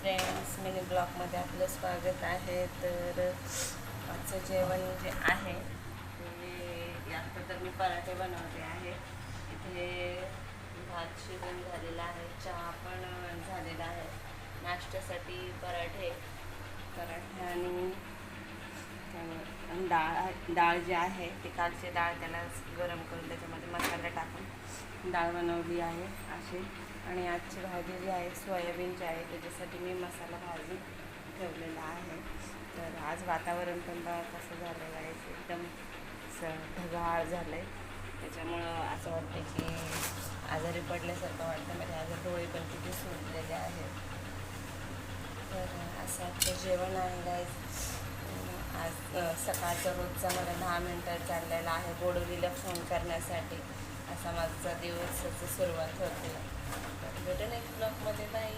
Friends, mini ब्लॉगमध्ये आपलं स्वागत आहे. तर आजचं जेवण जे आहे ते आता तर मी पराठे बनवले आहे. इथे भात शिजून झालेला आहे, चहा पण झालेला आहे. नाश्त्यासाठी पराठे आणि डाळ जी आहे ती कालची डाळ त्याला गरम करून त्याच्यामध्ये मसाला टाकून डाळ बनवली आहे अशी. आणि आजची भाजी जी आहे सोयाबीनची आहे, त्याच्यासाठी मी मसाला भाजून ठेवलेला आहे. तर आज वातावरण पण कसं झालेलं आहे, एकदम ढगाळ झालं आहे. त्याच्यामुळं असं वाटतं की आजारी पडल्यासारखं वाटतं. म्हणजे आज डोळे पण किती सुजलेले आहेत. तर असं आजचं जेवण आहे गाईज. आज सकाळचा रोजचा मला 10 मिनटं चाललेला आहे बोडोलीला फोन करण्यासाठी. असा माझा दिवसाची सुरुवात होते. तर भेटून एक ब्लॉगमध्ये. बाय.